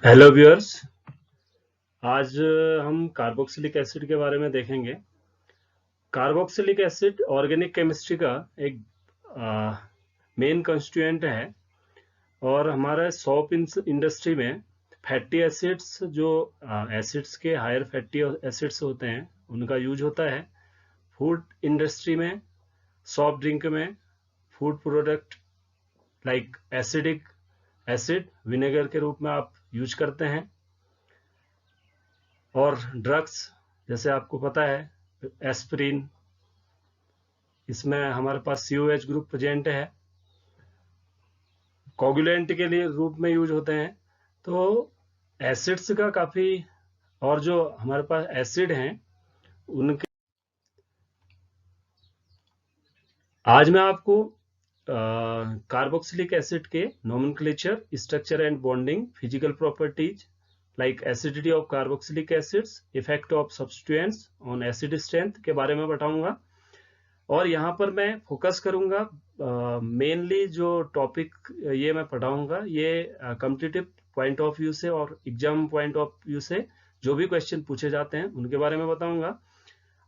Hello viewers. आज हम carboxylic acid के बारे में देखेंगे। कार्बोक्सिलिक एसिड ऑर्गेनिक केमिस्ट्री का एक मेन कंस्टिट्यूएंट है और हमारा सॉप इंडस्ट्री में फैटी एसिड्स जो एसिड्स के हायर फैटी एसिड्स होते हैं उनका यूज होता है। फूड इंडस्ट्री में, सॉफ्ट ड्रिंक में, food product like acidic acid vinegar के रूप में आप यूज करते हैं। और ड्रग्स जैसे आपको पता है एस्पिरिन, इसमें हमारे पास COH ग्रुप प्रेजेंट है, कोगुलेंट के लिए रूप में यूज होते हैं। तो एसिड्स का काफी, और जो हमारे पास एसिड हैं उनके आज मैं आपको कार्बोक्सिलिक एसिड के nomenclature, structure and bonding, physical properties like acidity of carboxylic acids, effect of substituents on acid strength के बारे में बताऊंगा। और यहाँ पर मैं फोकस करूंगा मेनली जो टॉपिक ये मैं पढ़ाऊंगा ये कॉम्पिटिटिव पॉइंट ऑफ व्यू से और एग्जाम पॉइंट ऑफ व्यू से जो भी क्वेश्चन पूछे जाते हैं उनके बारे में बताऊंगा।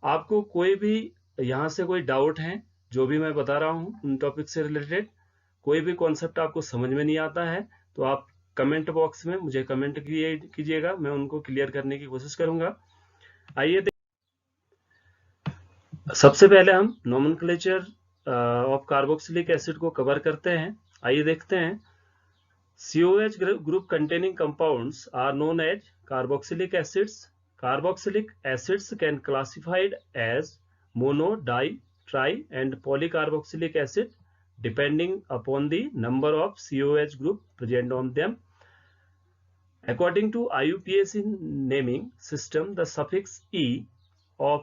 आपको कोई भी यहाँ से कोई डाउट है, जो भी मैं बता रहा हूँ उन टॉपिक से रिलेटेड कोई भी कॉन्सेप्ट आपको समझ में नहीं आता है तो आप कमेंट बॉक्स में मुझे कमेंट कीजिएगा, मैं उनको क्लियर करने की कोशिश करूंगा। आइए सबसे पहले हम नोमेनक्लेचर ऑफ कार्बोक्सिलिक एसिड को कवर करते हैं। आइए देखते हैं। COH group containing compounds are known as carboxylic acids. Carboxylic acids can classified as mono, di, tri and polycarboxylic acid depending upon the number of COH group present on them. According to IUPAC naming system, the suffix E of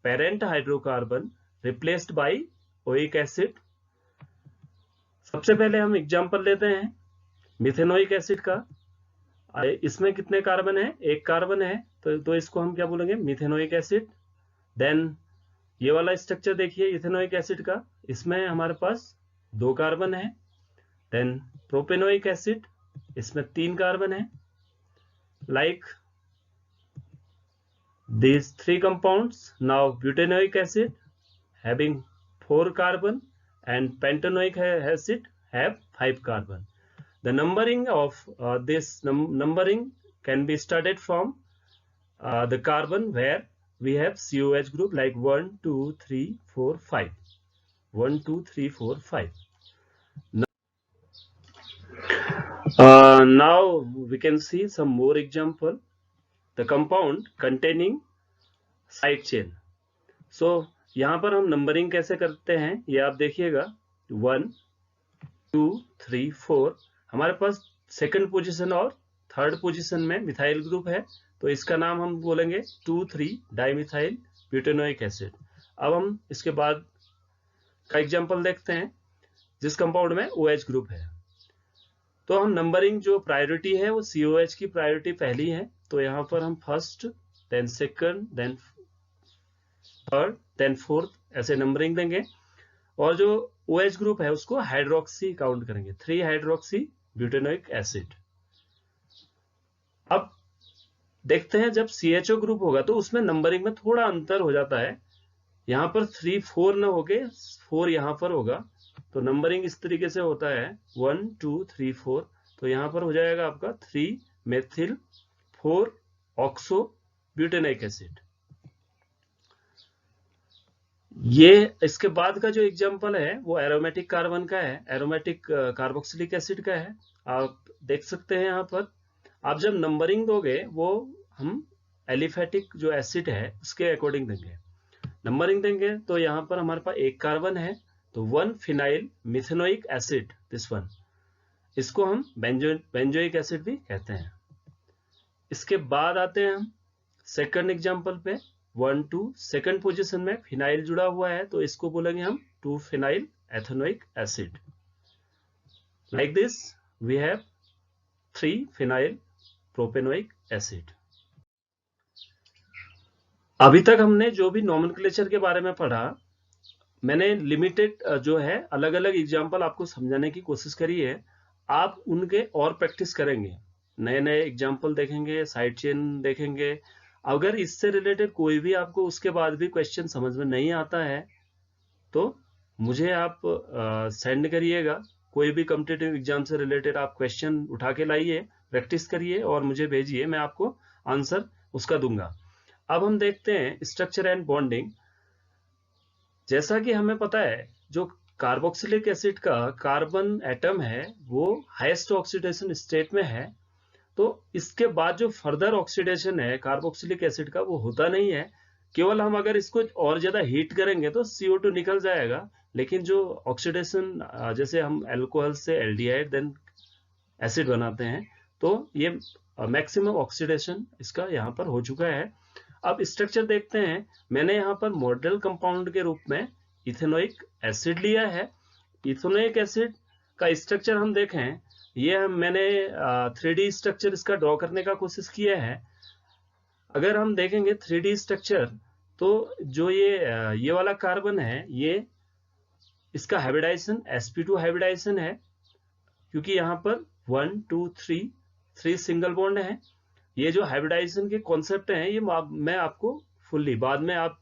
parent hydrocarbon replaced by oic acid. सबसे पहले हम example लेते हैं methanoic acid का। इसमें कितने carbon है? एक कार्बन है, तो इसको हम क्या बोलेंगे? Methanoic acid. देन ये वाला स्ट्रक्चर देखिए इथेनोइक एसिड का, इसमें हमारे पास 2 कार्बन है। देन प्रोपेनोइक एसिड, इसमें 3 कार्बन है। Like these 3 compounds. Now butanoic acid having 4 carbon and pentanoic acid have 5 carbon. The numbering of this numbering can be started from the carbon where we have COH group like 1, 2, 3, 4, 5. 1, 2, 3, 4, 5. Now we can see some more example. The compound containing side chain. So यहाँ पर हम numbering कैसे करते हैं ये आप देखिएगा। 1, 2, 3, 4 हमारे पास सेकंड पोजीशन और थर्ड पोजीशन में मिथाइल ग्रुप है, तो इसका नाम हम बोलेंगे 2,3 डाइमिथाइल ब्यूटेनोइक एसिड। अब हम इसके बाद का एग्जांपल देखते हैं जिस कंपाउंड में OH ग्रुप है। तो हम नंबरिंग जो प्रायोरिटी है वो COH की प्रायोरिटी पहली है, तो यहाँ पर हम first, then second, then third, then fourth ऐसे नंबरिंग देंगे। और जो OH ग्रुप है उसको हाइड्रोक्सी काउंट करेंगे, 3 हाइड्रोक्सी ब्यूटेनोइक एसिड। अब देखते हैं जब CHO ग्रुप होगा तो उसमें नंबरिंग में थोड़ा अंतर हो जाता है। यहाँ पर 3, 4 न होके 4 यहाँ पर होगा, तो नंबरिंग इस तरीके से होता है 1, 2, 3, 4। तो यहाँ पर हो जाएगा आपका 3 मेथिल 4 ऑक्सो ब्यूटेनोइक एसिड। ये इसके बाद का जो एग्जांपल है वो एरोमेटिक कार्बन का है, एरोमेटिक कार्बोक्सिलिक एसिड का है। आप देख सकते हैं यहाँ पर आप जब नंबरिंग दोगे वो हम एलिफेटिक जो एसिड है उसके अकॉर्डिंग देंगे। नंबरिंग देंगे तो यहाँ पर हमारे पास एक कार्बन है, तो 1 phenyl methanoic acid, this one, इसको हम बेंजोइक एसिड भी कहते हैं। इसके बाद आते हैं हम सेकंड एग्जांपल पे। 1, 2 सेकंड पोजीशन में फिनाइल जुड़ा हुआ है, तो इसको बोलेंगे हम 2 phenyl ethanoic acid. Like this we have 3 phenyl propanoic acid. अभी तक हमने जो भी नोमेनक्लेचर के बारे में पढ़ा, मैंने लिमिटेड जो है अलग अलग एग्जांपल आपको समझाने की कोशिश करी है। आप उनके और प्रैक्टिस करेंगे, नए नए एग्जाम्पल देखेंगे, साइड चेन देखेंगे। अगर इससे रिलेटेड कोई भी आपको उसके बाद भी क्वेश्चन समझ में नहीं आता है तो मुझे आप सेंड करिएगा। कोई भी कॉम्पिटिटिव एग्जाम से रिलेटेड आप क्वेश्चन उठा के लाइए, प्रैक्टिस करिए और मुझे भेजिए, मैं आपको आंसर उसका दूंगा। अब हम देखते हैं स्ट्रक्चर एंड बॉन्डिंग। जैसा कि हमें पता है जो कार्बोक्सिलिक एसिड का कार्बन एटम है वो हाईएस्ट ऑक्सीडेशन स्टेट में है, तो इसके बाद जो फर्दर ऑक्सीडेशन है कार्बोक्सिलिक एसिड का वो होता नहीं है। केवल हम अगर इसको और ज्यादा हीट करेंगे तो CO2 निकल जाएगा, लेकिन जो ऑक्सीडेशन जैसे हम अल्कोहल से एल्डिहाइड देन एसिड बनाते हैं तो ये मैक्सिमम ऑक्सीडेशन इसका यहाँ पर हो चुका है। अब स्ट्रक्चर देखते हैं। मैंने यहाँ पर मॉडल कंपाउंड के रूप में इथेनोइक एसिड लिया है। इथेनोइक एसिड का स्ट्रक्चर हम देखें, ये मैंने 3D स्ट्रक्चर इसका ड्रॉ करने का कोशिश किया है। अगर हम देखेंगे 3D स्ट्रक्चर तो जो ये वाला कार्बन है ये इसका हाइब्रिडाइजेशन sp2 हाइब्रिडाइजेशन है, क्योंकि यहाँ पर 1 2 3 सिंगल बॉन्ड है। ये जो हाइब्रिडाइजेशन के कॉन्सेप्ट हैं ये मैं आपको फुल्ली बाद में आप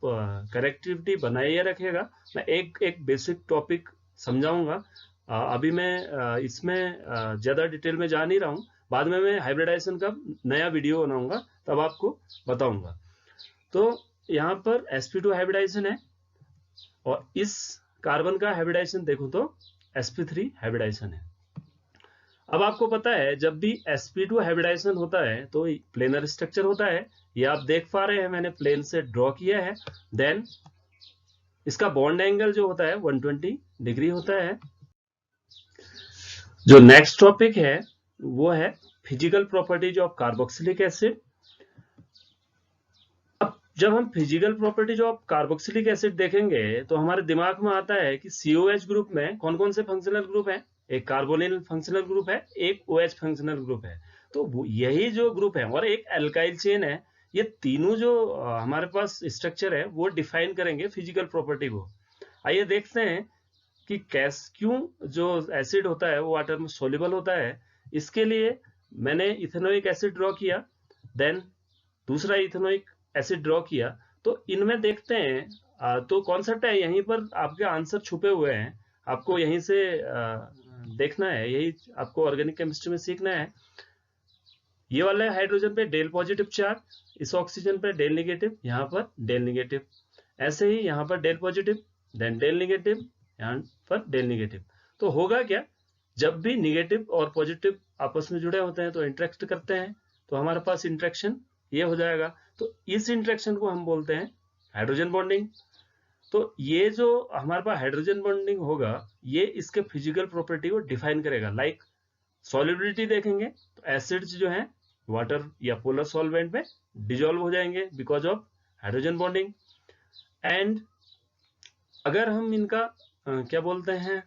करेक्टिविटी बनाइए रखेगा, मैं एक एक बेसिक टॉपिक समझाऊंगा। अभी मैं इसमें ज्यादा डिटेल में जा नहीं रहा हूँ, बाद में मैं हाइब्रिडाइजेशन का नया वीडियो बनाऊंगा तब आपको बताऊंगा। तो यहाँ पर sp2 हाइब्रिडाइजेशन है और इस कार्बन का हाइब्रिडाइजेशन देखो तो sp3 हाइब्रिडाइजेशन है। अब आपको पता है जब भी sp2 हाइब्रिडाइजेशन होता है तो प्लेनर स्ट्रक्चर होता है, ये आप देख पा रहे हैं, मैंने प्लेन से ड्रॉ किया है। देन इसका बॉन्ड एंगल जो होता है 120 डिग्री होता है। जो नेक्स्ट टॉपिक है वो है physical properties of carboxylic acid. अब जब हम physical properties of carboxylic acid देखेंगे तो हमारे दिमाग में आता है कि COH ग्रुप में कौन कौन से फंक्शनल ग्रुप है। एक कार्बोनिल फंक्शनल ग्रुप है, एक OH फंक्शनल ग्रुप है। तो यही जो ग्रुप है और एक एल्काइल चेन है, ये तीनों जो हमारे पास स्ट्रक्चर है वो डिफाइन करेंगे फिजिकल प्रॉपर्टी को। आइए देखते हैं कि क्यों जो एसिड होता है वो वाटर में सोल्यूबल होता है। इसके लिए मैंने इथेनोइक एसिड ड्रॉ किया, देन दूसरा इथेनोइक एसिड ड्रॉ किया। तो इनमें देखते हैं तो कॉन्सेप्ट है यहीं पर आपके आंसर छुपे हुए हैं, आपको यहीं से देखना है, यही आपको ऑर्गेनिक केमिस्ट्री में सीखना है। ये वाले हाइड्रोजन पे डेल पॉजिटिव चार्ज, इस ऑक्सीजन पे डेल नेगेटिव, यहाँ पर डेल नेगेटिव, ऐसे ही यहाँ पर del positive then del negative, यहाँ पर डेल नेगेटिव। तो होगा क्या, जब भी नेगेटिव और पॉजिटिव आपस में जुड़े होते हैं तो इंटरेक्ट करते हैं, तो हमारे पास इंटरेक्शन ये हो जाएगा। तो इस इंटरेक्शन को हम बोलते हैं हाइड्रोजन बॉन्डिंग। तो ये जो हमारे पास हाइड्रोजन बॉन्डिंग होगा ये इसके फिजिकल प्रॉपर्टी को डिफाइन करेगा। लाइक सॉल्युबिलिटी देखेंगे तो एसिड्स जो है वाटर या पोलर सॉल्वेंट में डिजोल्व हो जाएंगे because of hydrogen bonding. And अगर हम इनका क्या बोलते हैं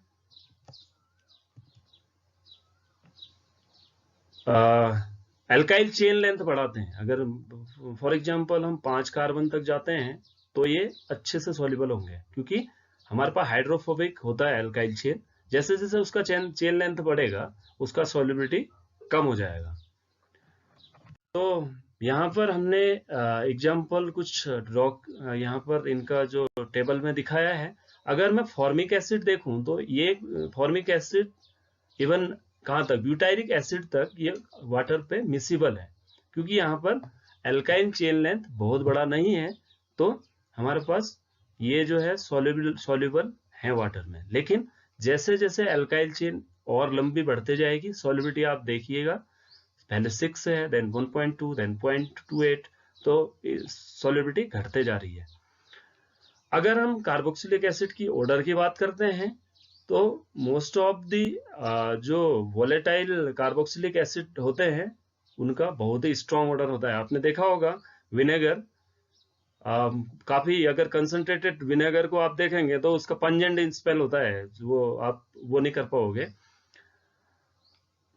एल्काइल चेन लेंथ बढ़ाते हैं, अगर फॉर एग्जांपल हम 5 कार्बन तक जाते हैं तो ये अच्छे से सॉल्युबल होंगे, क्योंकि हमारे पास हाइड्रोफोबिक होता है एल्काइल चेन। जैसे जैसे उसका चेन लेंथ बढ़ेगा उसका सॉल्युबिलिटी कम हो जाएगा। तो यहाँ पर हमने एग्जाम्पल कुछ ड्रॉ यहाँ पर इनका जो टेबल में दिखाया है। अगर मैं फॉर्मिक एसिड देखूं तो ये फॉर्मिक एसिड इवन कहाँ तक ब्यूटायरिक एसिड तक ये वाटर पे मिसिबल है, क्योंकि यहाँ पर एल्काइन चेन लेंथ बहुत बड़ा नहीं है, तो हमारे पास ये जो है सॉल्युबल है वाटर में। लेकिन जैसे जैसे एल्काइल चेन और लंबी बढ़ते जाएगी सॉल्युबिलिटी आप देखिएगा, पहले 6 है देन 1.2 देन 0.28, तो सॉल्युबिलिटी घटते जा रही है। अगर हम कार्बोक्सिलिक एसिड की ऑर्डर की बात करते हैं तो मोस्ट ऑफ दी जो वोलेटाइल कार्बोक्सिलिक एसिड होते हैं उनका बहुत ही स्ट्रॉन्ग ऑर्डर होता है। आपने देखा होगा विनेगर, काफी अगर कंसंट्रेटेड विनेगर को आप देखेंगे तो उसका पंजेंट स्पेल होता है, वो आप वो नहीं कर पाओगे।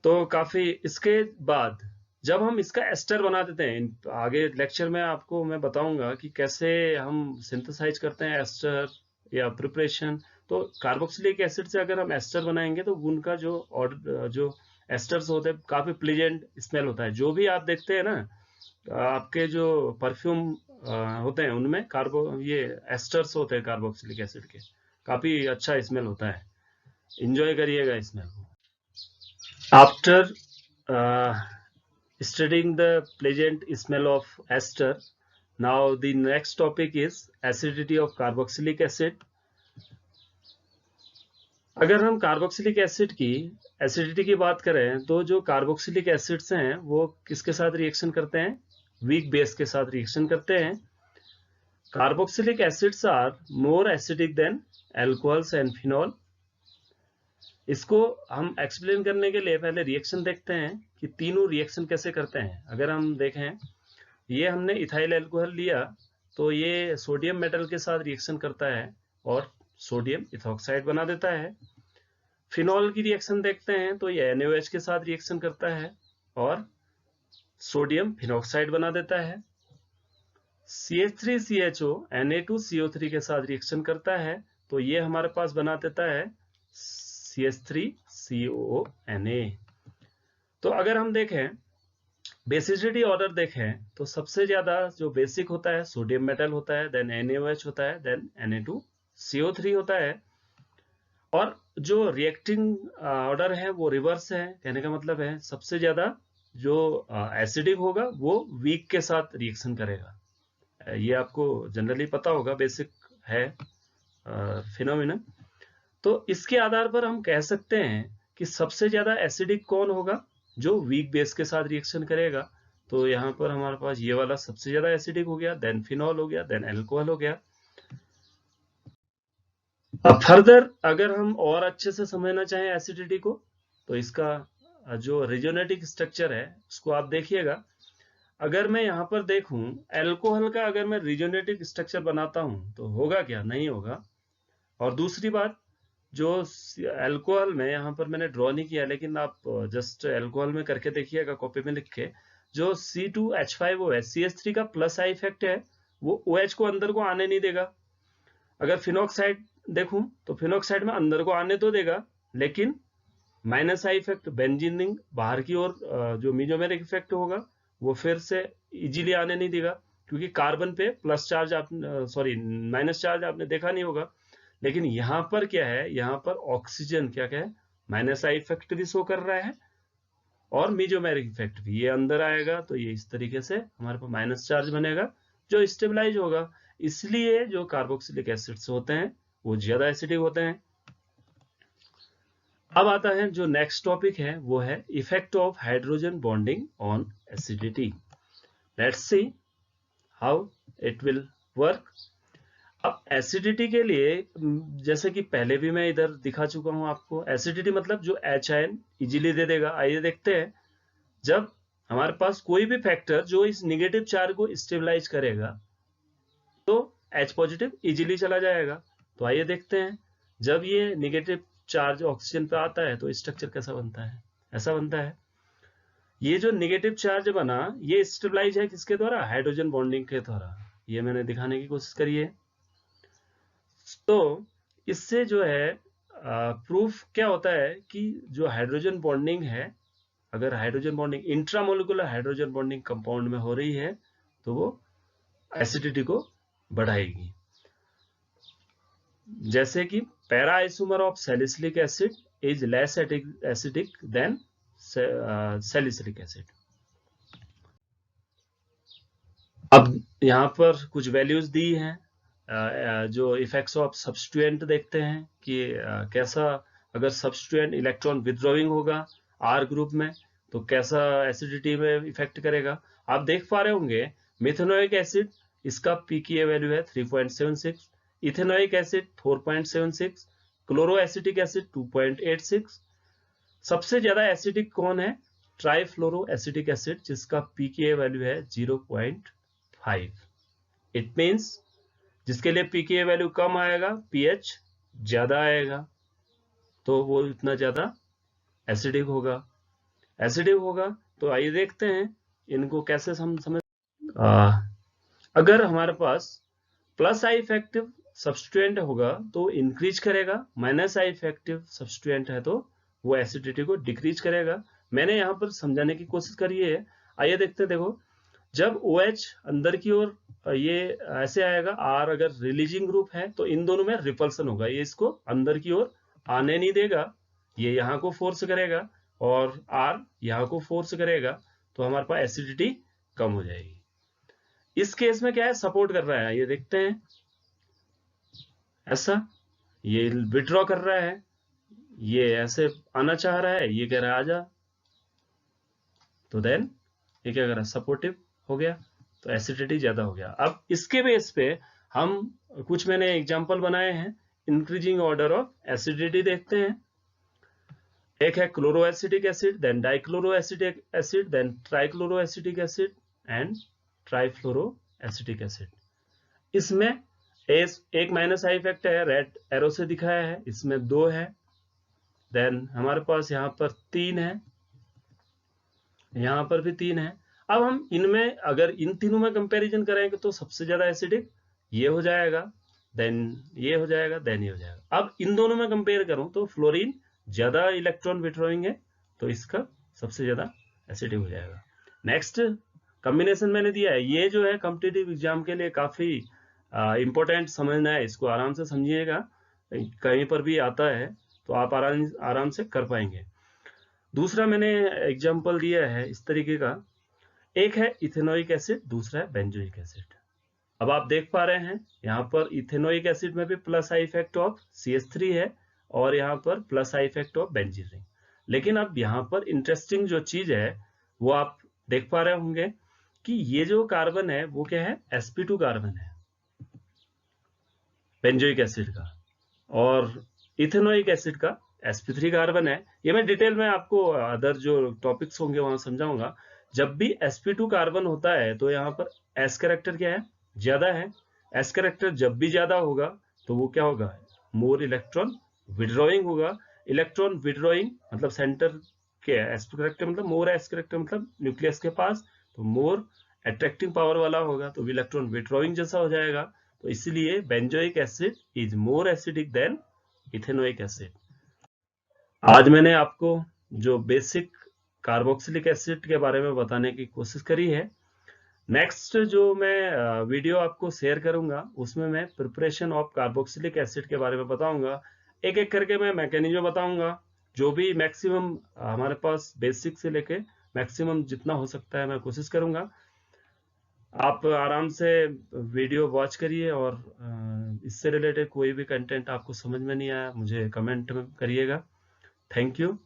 तो काफी इसके बाद जब हम इसका एस्टर बना देते हैं, आगे लेक्चर में आपको मैं बताऊंगा कि कैसे हम सिंथेसाइज करते हैं एस्टर या प्रिपरेशन। तो कार्बोक्सिलिक एसिड से अगर हम एस्टर बनाएंगे तो उनका जो एस्टर्स होते हैं, काफी प्लीजेंट स्मेल होता है। जो भी आप देखते हैं ना आपके जो परफ्यूम होते हैं उनमें ये एस्टर्स होते हैं कार्बोक्सिलिक एसिड के, काफी अच्छा स्मेल होता है, इंजॉय करिएगा स्मेल को। After studying the pleasant smell of ester, now the next topic is acidity of carboxylic acid. अगर हम कार्बोक्सिलिक एसिड की एसिडिटी की बात करें तो जो कार्बोक्सिलिक एसिड्स हैं वो किसके साथ रिएक्शन करते हैं, वीक बेस के साथ रिएक्शन करते हैं। Carboxylic acids are more acidic than alcohols and phenol. इसको हम एक्सप्लेन करने के लिए पहले रिएक्शन देखते हैं कि तीनों रिएक्शन कैसे करते हैं। अगर हम देखें, ये हमने इथाइल अल्कोहल लिया तो ये सोडियम मेटल के साथ रिएक्शन करता है और सोडियम इथॉक्साइड बना देता है। फिनॉल की रिएक्शन देखते हैं तो ये NaOH के साथ रिएक्शन करता है और सोडियम फिनॉक्साइड बना देता है। CH3CHO Na2CO3 के साथ रिएक्शन करता है तो ये हमारे पास बना देता है CH3COONA। तो अगर हम देखें बेसिसिटी ऑर्डर देखें तो सबसे ज्यादा जो बेसिक होता है सोडियम मेटल होता है, देन NaOH होता है, देन Na2CO3 होता है। और जो रिएक्टिंग ऑर्डर है वो रिवर्स है। कहने का मतलब है सबसे ज्यादा जो एसिडिक होगा वो वीक के साथ रिएक्शन करेगा। ये आपको जनरली पता होगा, बेसिक है फिनोमिना। तो इसके आधार पर हम कह सकते हैं कि सबसे ज्यादा एसिडिक कौन होगा, जो वीक बेस के साथ रिएक्शन करेगा। तो यहाँ पर हमारे पास ये वाला सबसे ज्यादा एसिडिक हो गया, देन फिनॉल हो गया, देन अल्कोहल हो गया। अब फर्दर अगर हम और अच्छे से समझना चाहें एसिडिटी को तो इसका जो रिजोनेटिक स्ट्रक्चर है उसको आप देखिएगा। अगर मैं यहाँ पर देखूं अल्कोहल का, अगर मैं रिजोनेटिक स्ट्रक्चर बनाता हूं तो होगा क्या, नहीं होगा। और दूसरी बात, जो अल्कोहल में यहाँ पर मैंने ड्रॉ नहीं किया लेकिन आप जस्ट अल्कोहल में करके देखिएगा कॉपी में लिख के, जो C2H5OH CH3 का प्लस आई इफेक्ट है वो OH को अंदर को आने नहीं देगा। अगर फिनॉक्साइड देखूं तो फिनॉक्साइड में अंदर को आने तो देगा लेकिन माइनस आई इफेक्ट, बेंजीनिंग बाहर की ओर जो मीजोमेरिक इफेक्ट होगा वो फिर से इजीली आने नहीं देगा, क्योंकि कार्बन पे प्लस चार्ज माइनस चार्ज आपने देखा नहीं होगा। लेकिन यहाँ पर क्या है, यहाँ पर ऑक्सीजन क्या है, माइनस आई इफेक्ट भी शो कर रहा है और मीजोमेरिक इफेक्ट भी। ये अंदर आएगा तो ये इस तरीके से हमारे पास माइनस चार्ज बनेगा जो स्टेबलाइज होगा। इसलिए जो कार्बोक्सिलिक एसिड्स होते हैं वो ज्यादा एसिडिक होते हैं। अब आता है जो नेक्स्ट टॉपिक है वो है effect of hydrogen bonding on acidity. Let's see how it will work. अब एसिडिटी के लिए जैसे कि पहले भी मैं इधर दिखा चुका हूं आपको, एसिडिटी मतलब जो H आयन इजीली दे देगा। आइए देखते हैं, जब हमारे पास कोई भी फैक्टर जो इस निगेटिव चार्ज को स्टेबलाइज करेगा तो H पॉजिटिव इजीली चला जाएगा। तो आइए देखते हैं, जब ये निगेटिव चार्ज ऑक्सीजन पे आता है तो स्ट्रक्चर कैसा बनता है, ऐसा बनता है। ये जो निगेटिव चार्ज बना ये स्टेबलाइज है किसके द्वारा, हाइड्रोजन बॉन्डिंग के द्वारा। ये मैंने दिखाने की कोशिश करी है। तो इससे जो है प्रूफ क्या होता है कि जो हाइड्रोजन बॉन्डिंग है, अगर hydrogen bonding intramolecular hydrogen bonding compound में हो रही है तो वो एसिडिटी को बढ़ाएगी। जैसे कि para isomer of salicylic acid is less acidic then salicylic acid. अब यहाँ पर कुछ वैल्यूज दी हैं, जो इफेक्ट्स ऑफ सब्स्टिट्यूएंट देखते हैं कि कैसा, अगर सब्स्टिट्यूएंट इलेक्ट्रॉन विथड्रॉइंग होगा R ग्रुप में तो कैसा एसिडिटी में इफेक्ट करेगा। आप देख पा रहे होंगे मिथेनोइक एसिड, इसका pKa वैल्यू है 3.76, ethanoic acid 4.76, chloro acetic acid 2.86। सबसे ज्यादा एसिडिक कौन है, ट्राइफ्लोरो एसिटिक एसिड, जिसका pKa वैल्यू है 0.5। इट मीन्स जिसके लिए pKa वैल्यू कम आएगा pH ज्यादा आएगा, तो वो इतना ज्यादा एसिडिक होगा। तो आइए देखते हैं इनको कैसे हम समझ। अगर हमारे पास प्लस आई इफेक्टिव सब्स्टिट्यूएंट होगा तो इंक्रीज करेगा, माइनस आई इफेक्टिव सब्स्टिट्यूएंट है तो वो एसिडिटी को डिक्रीज करेगा। मैंने यहाँ पर समझाने की कोशिश करी है। आइए देखते हैं। देखो, जब OH अंदर की ओर ये ऐसे आएगा, R अगर रिलीजिंग ग्रुप है तो इन दोनों में रिपल्सन होगा, ये इसको अंदर की ओर आने नहीं देगा, ये यहाँ को फोर्स करेगा और R यहाँ को फोर्स करेगा, तो हमारे पास एसिडिटी कम हो जाएगी। इस केस में क्या है, सपोर्ट कर रहा है, ये देखते हैं ऐसा, ये विड्रॉ कर रहा है, ये ऐसे आना चाह रहा है, ये कह रहा है आजा, तो देन ये क्या कर रहा है, सपोर्टिव हो गया, तो एसिडिटी ज्यादा हो गया। अब इसके बेस पे हम कुछ मैंने एग्जांपल बनाए हैं, इंक्रीजिंग ऑर्डर ऑफ एसिडिटी देखते हैं। एक है chloro acidic acid, then dichloro acidic acid, then trichloro acidic acid and trifluoro acidic acid. इसमें एक माइनस आई इफेक्ट है, रेड एरो से दिखाया है, इसमें 2 है, देन हमारे पास यहाँ पर 3 है, यहाँ पर भी 3 है। अब हम इनमें अगर इन तीनों में कंपैरिजन करेंगे तो सबसे ज्यादा एसिडिक ये हो जाएगा, देन ये हो जाएगा, देन ये हो जाएगा। अब इन दोनों में कंपेयर करूं तो फ्लोरीन ज्यादा इलेक्ट्रॉन विड्रॉइंग है, तो इसका सबसे ज्यादा एसिडिक हो जाएगा। नेक्स्ट कॉम्बिनेशन मैंने दिया है, ये जो है कॉम्पिटिटिव एग्जाम के लिए काफी इंपॉर्टेंट समझना है, इसको आराम से समझिएगा, कहीं पर भी आता है तो आप आराम से कर पाएंगे। दूसरा मैंने एग्जाम्पल दिया है इस तरीके का, एक है इथेनोइक एसिड, दूसरा है बेंजोइक एसिड। अब आप देख पा रहे हैं यहाँ पर इथेनोइक एसिड में भी plus I effect of CH3 है और यहाँ पर plus I effect of benzene ring. लेकिन अब यहाँ पर इंटरेस्टिंग जो चीज है वो आप देख पा रहे होंगे कि ये जो कार्बन है वो क्या है, sp2 कार्बन है बेंजोइक एसिड का, और इथेनोइक एसिड का sp3 कार्बन है। ये मैं डिटेल में आपको अदर जो टॉपिक्स होंगे वहां समझाऊंगा। जब भी sp2 कार्बन होता है तो यहाँ पर s कैरेक्टर क्या है, ज्यादा है। s कैरेक्टर जब भी ज्यादा होगा तो वो क्या होगा, मोर इलेक्ट्रॉन विड्रॉइंग होगा। इलेक्ट्रॉन विड्रॉइंग मतलब सेंटर के s कैरेक्टर मतलब मोर, s कैरेक्टर मतलब न्यूक्लियस के पास, तो मोर अट्रैक्टिंग पावर वाला होगा, तो इलेक्ट्रॉन विड्रॉइंग जैसा हो जाएगा। तो इसलिए benzoic acid is more acidic then ethanoic acid. आज मैंने आपको जो बेसिक कार्बोक्सिलिक एसिड के बारे में बताने की कोशिश करी है। नेक्स्ट जो मैं वीडियो आपको शेयर करूंगा उसमें मैं प्रिपरेशन ऑफ कार्बोक्सिलिक एसिड के बारे में बताऊंगा, एक एक करके मैं मैकेनिज्म बताऊंगा, जो भी मैक्सिमम हमारे पास बेसिक से लेके मैक्सिमम जितना हो सकता है मैं कोशिश करूंगा। आप आराम से वीडियो वॉच करिए, और इससे रिलेटेड कोई भी कंटेंट आपको समझ में नहीं आया मुझे कमेंट करिएगा। Thank you.